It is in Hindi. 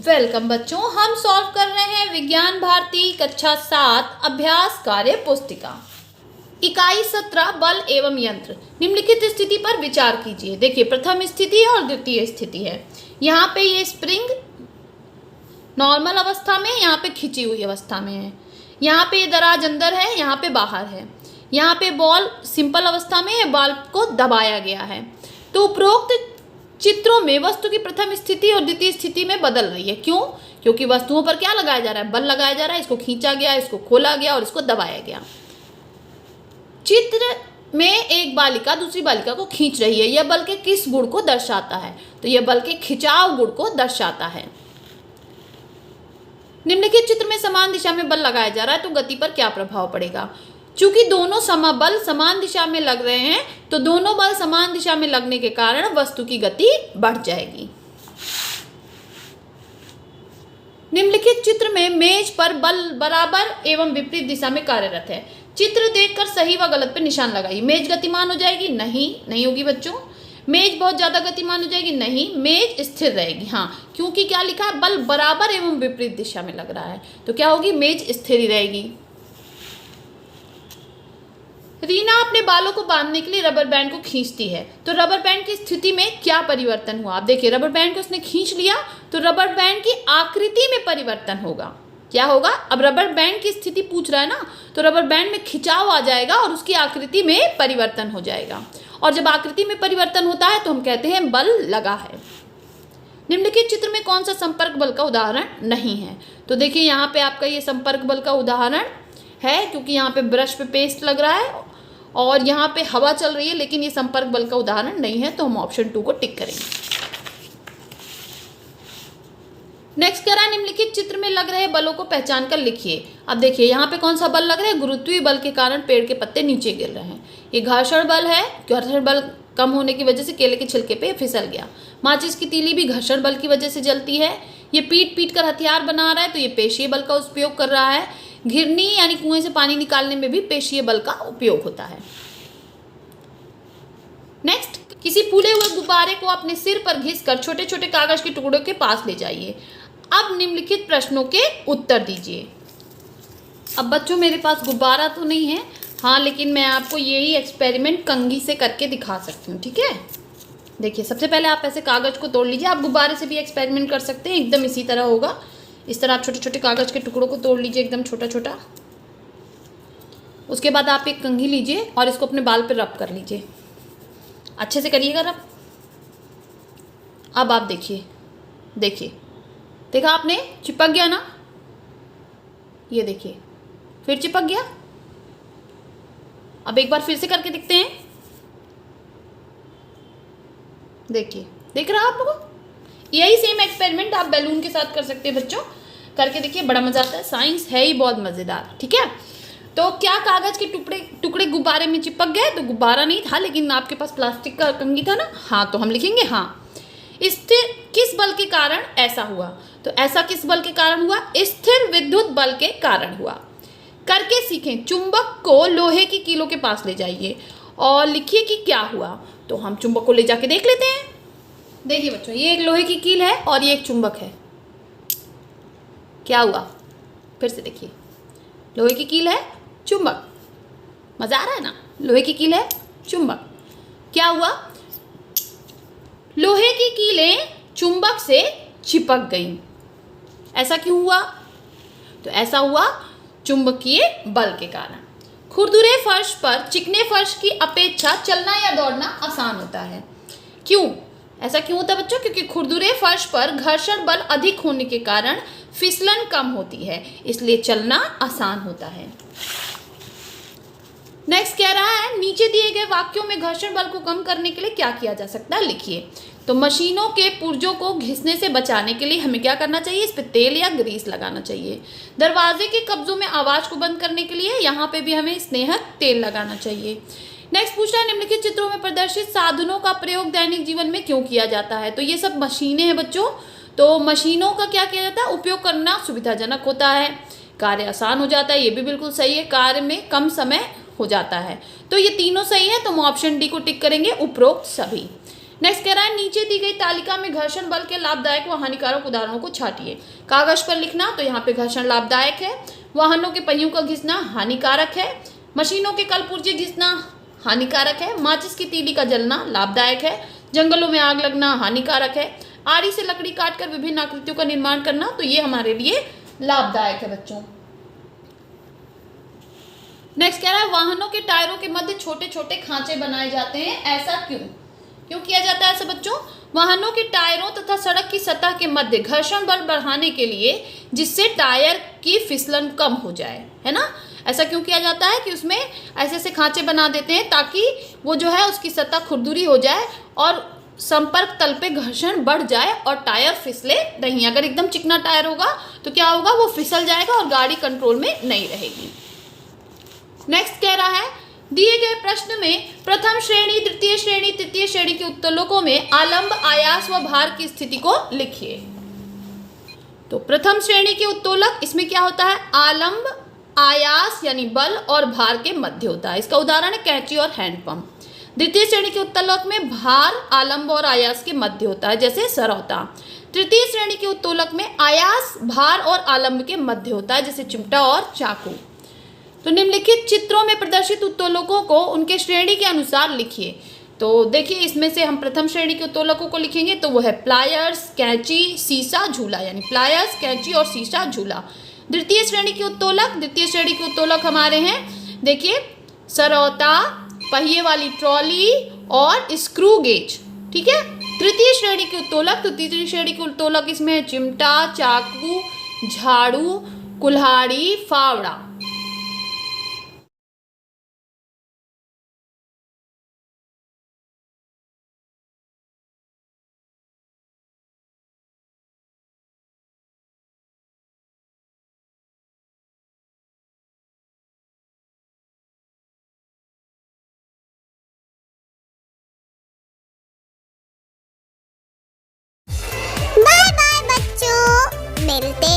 वेलकम बच्चों, हम सॉल्व कर रहे हैं विज्ञान भारती कक्षा 7 अभ्यास कार्य पुस्तिका इकाई 17 बल एवं यंत्र। निम्नलिखित स्थिति पर विचार कीजिए। देखिए, प्रथम स्थिति और द्वितीय स्थिति है। यहाँ पे ये स्प्रिंग नॉर्मल अवस्था में, यहाँ पे खिंची हुई अवस्था में है। यहाँ पे ये दराज अंदर है, यहाँ पे बाहर है। यहाँ पे बॉल सिंपल अवस्था में, ये बॉल को दबाया गया है। तो उपरोक्त चित्रों में वस्तु की प्रथम स्थिति और द्वितीय स्थिति में बदल रही है। क्यों? क्योंकि वस्तुओं पर क्या लगाया जा रहा है? बल लगाया जा रहा है। इसको खींचा गया, इसको खोला गया और इसको दबाया गया। चित्र में एक बालिका दूसरी बालिका को खींच रही है। यह बल के किस गुण को दर्शाता है? तो यह बल के खिंचाव गुण को दर्शाता है। निम्नलिखित चित्र में समान दिशा में बल लगाया जा रहा है, तो गति पर क्या प्रभाव पड़ेगा? चूंकि दोनों समबल समान दिशा में लग रहे हैं, तो दोनों बल समान दिशा में लगने के कारण वस्तु की गति बढ़ जाएगी। निम्नलिखित चित्र में मेज पर बल बराबर एवं विपरीत दिशा में कार्यरत है। चित्र देखकर सही व गलत पर निशान लगाइए। मेज गतिमान हो जाएगी? नहीं होगी बच्चों। मेज बहुत ज्यादा गतिमान हो जाएगी? नहीं। मेज स्थिर रहेगी? हाँ, क्योंकि क्या लिखा है? बल बराबर एवं विपरीत दिशा में लग रहा है, तो क्या होगी? मेज स्थिर ही रहेगी। रीना अपने बालों को बांधने के लिए रबर बैंड को खींचती है, तो रबर बैंड की स्थिति में क्या परिवर्तन हुआ? आप देखिए, रबर बैंड को उसने खींच लिया तो रबर बैंड की आकृति में परिवर्तन होगा। क्या होगा? अब रबर बैंड की स्थिति पूछ रहा है ना, तो रबर बैंड में खिंचाव आ जाएगा और उसकी आकृति में परिवर्तन हो जाएगा। और जब आकृति में परिवर्तन होता है तो हम कहते हैं बल लगा है। निम्नलिखित चित्र में कौन सा संपर्क बल का उदाहरण नहीं है? तो देखिए, यहाँ पे आपका ये संपर्क बल का उदाहरण है, क्योंकि यहाँ पे ब्रश पे पेस्ट लग रहा है और यहाँ पे हवा चल रही है, लेकिन ये संपर्क बल का उदाहरण नहीं है, तो हम ऑप्शन 2 को टिक करेंगे। नेक्स्ट कह रहा है, निम्नलिखित चित्र में लग रहे बलों को पहचान कर लिखिए। अब देखिए, यहाँ पे कौन सा बल लग रहा है? गुरुत्वीय बल के कारण पेड़ के पत्ते नीचे गिर रहे हैं। ये घर्षण बल है। घर्षण बल कम होने की वजह से केले के छिलके पे फिसल गया। माचिस की तीली भी घर्षण बल की वजह से जलती है। ये पीट पीट कर हथियार बना रहा है, तो ये पेशीय बल का उपयोग कर रहा है। घिरनी यानी कुएं से पानी निकालने में भी पेशीय बल का उपयोग होता है। नेक्स्ट, किसी फूले हुए गुब्बारे को अपने सिर पर घिसकर छोटे छोटे कागज के टुकड़ों के पास ले जाइए। अब निम्नलिखित प्रश्नों के उत्तर दीजिए। अब बच्चों, मेरे पास गुब्बारा तो नहीं है, हाँ, लेकिन मैं आपको यही एक्सपेरिमेंट कंघी से करके दिखा सकती हूँ। ठीक है, देखिए, सबसे पहले आप ऐसे कागज को तोड़ लीजिए। आप गुब्बारे से भी एक्सपेरिमेंट कर सकते हैं, एकदम इसी तरह होगा। इस तरह आप छोटे छोटे कागज के टुकड़ों को तोड़ लीजिए, एकदम छोटा छोटा। उसके बाद आप एक कंघी लीजिए और इसको अपने बाल पर रब कर लीजिए। अच्छे से करिएगा रब। अब आप देखिए, देखा आपने? चिपक गया ना? ये देखिए, फिर चिपक गया। अब एक बार फिर से करके देखते हैं। देखिए, दिख रहा है आप लोगों को? यही सेम एक्सपेरिमेंट आप बैलून के साथ कर सकते हैं बच्चों। करके देखिए, बड़ा मजा आता है। साइंस है ही बहुत मजेदार। ठीक है, तो क्या कागज के टुकड़े गुब्बारे में चिपक गए? तो गुब्बारा नहीं था, लेकिन आपके पास प्लास्टिक का कंघी था ना। हाँ, तो हम लिखेंगे हाँ। स्थिर किस बल के कारण ऐसा हुआ? तो ऐसा किस बल के कारण हुआ? स्थिर विद्युत बल के कारण हुआ। करके सीखें। चुंबक को लोहे की कीलों के पास ले जाइए और लिखिए कि क्या हुआ। तो हम चुंबक को ले जाके देख लेते हैं। देखिए बच्चों, ये एक लोहे की कील है और ये एक चुंबक है। क्या हुआ? फिर से देखिए, लोहे की कील है, चुंबक। मजा आ रहा है ना? लोहे की कील है, चुंबक। क्या हुआ? लोहे की कीलें चुंबक से चिपक गईं। ऐसा क्यों हुआ? तो ऐसा हुआ चुंबकीय बल के कारण। खुरदुरे फर्श पर चिकने फर्श की अपेक्षा चलना या दौड़ना आसान होता है। क्यों? ऐसा क्यों होता है बच्चों? क्योंकि खुरदुरे फर्श पर घर्षण बल अधिक होने के कारण फिसलन कम होती है, इसलिए चलना आसान होता है। नेक्स्ट कह रहा है, नीचे दिए गए वाक्यों में घर्षण बल को कम करने के लिए क्या किया जा सकता है? लिखिए। तो मशीनों के पुर्जों को घिसने से बचाने के लिए हमें क्या करना चाहिए? इस पे तेल या ग्रीस लगाना चाहिए। दरवाजे के कब्जों में आवाज को बंद करने के लिए यहाँ पे भी हमें स्नेहक तेल लगाना चाहिए। नेक्स्ट पूछ रहा है, निम्नलिखित चित्रों में प्रदर्शित साधनों का प्रयोग दैनिक जीवन में क्यों किया जाता है? तो ये सब मशीनें हैं बच्चों। तो मशीनों का क्या किया जाता है? उपयोग करना सुविधाजनक होता है, कार्य आसान हो जाता है। ये भी बिल्कुल सही है, कार्य में कम समय हो जाता है। तो ये तीनों सही है, तो हम ऑप्शन डी को टिक करेंगे, उपरोक्त सभी। नेक्स्ट कह रहा है नीचे दी गई तालिका में घर्षण बल के लाभदायक व हानिकारक उदाहरणों को छाटिए। कागज पर लिखना, तो यहाँ पे घर्षण लाभदायक है, वाहनों के पहियों का घिसना हानिकारक है, मशीनों के कलपुर्जे घिसना हानिकारक है, माचिस की तीली का जलना लाभदायक है, जंगलों में आग लगना हानिकारक है, आरी से लकड़ी काटकर विभिन्न आकृतियों का निर्माण करना, तो ये हमारे लिए लाभदायक है बच्चों। नेक्स्ट कह रहा है वाहनों के टायरों के मध्य छोटे छोटे खांचे बनाए जाते हैं, ऐसा क्यों? क्यों किया जाता है ऐसा बच्चों? वाहनों के टायरों तथा सड़क की सतह के मध्य घर्षण बल बढ़ाने के लिए, जिससे टायर की फिसलन कम हो जाए, है ना। ऐसा क्यों किया जाता है कि उसमें ऐसे ऐसे खांचे बना देते हैं ताकि वो जो है उसकी सतह खुरदुरी हो जाए और संपर्क तल पे घर्षण बढ़ जाए और टायर फिसले नहीं। अगर एकदम चिकना टायर होगा तो क्या होगा, वो फिसल जाएगा और गाड़ी कंट्रोल में नहीं रहेगी। नेक्स्ट कह रहा है दिए गए प्रश्न में प्रथम श्रेणी, द्वितीय श्रेणी, तृतीय श्रेणी के उत्तोलकों में आलंब, आयास व भार की स्थिति को लिखिए। तो प्रथम श्रेणी के उत्तोलक, इसमें क्या होता है, आलंब, आयास यानी बल और भार के मध्य होता है। इसका उदाहरण है कैंची और हैंडपंप। द्वितीय श्रेणी के उत्तोलक में भार, आलंब और आयास के मध्य होता है, जैसे सरौता। तृतीय श्रेणी के उत्तोलक में आयास, भार और आलंब के मध्य होता है, जैसे चिमटा और चाकू। तो निम्नलिखित चित्रों में प्रदर्शित उत्तोलकों को उनके श्रेणी के अनुसार लिखिए। तो देखिए इसमें से हम प्रथम श्रेणी के उत्तोलकों को लिखेंगे, तो वो है प्लायर्स, कैंची, सीसा, झूला, यानी प्लायर्स, कैंची और सीसा, झूला। द्वितीय श्रेणी के उत्तोलक हमारे हैं, देखिए सरौता, पहिए वाली ट्रॉली और स्क्रू गेज, ठीक है। तृतीय श्रेणी के उत्तोलक, तो तीसरी श्रेणी के उत्तोलक इसमें है चिमटा, चाकू, झाड़ू, कुल्हाड़ी, फावड़ा। बाय बाय बच्चों, मिलते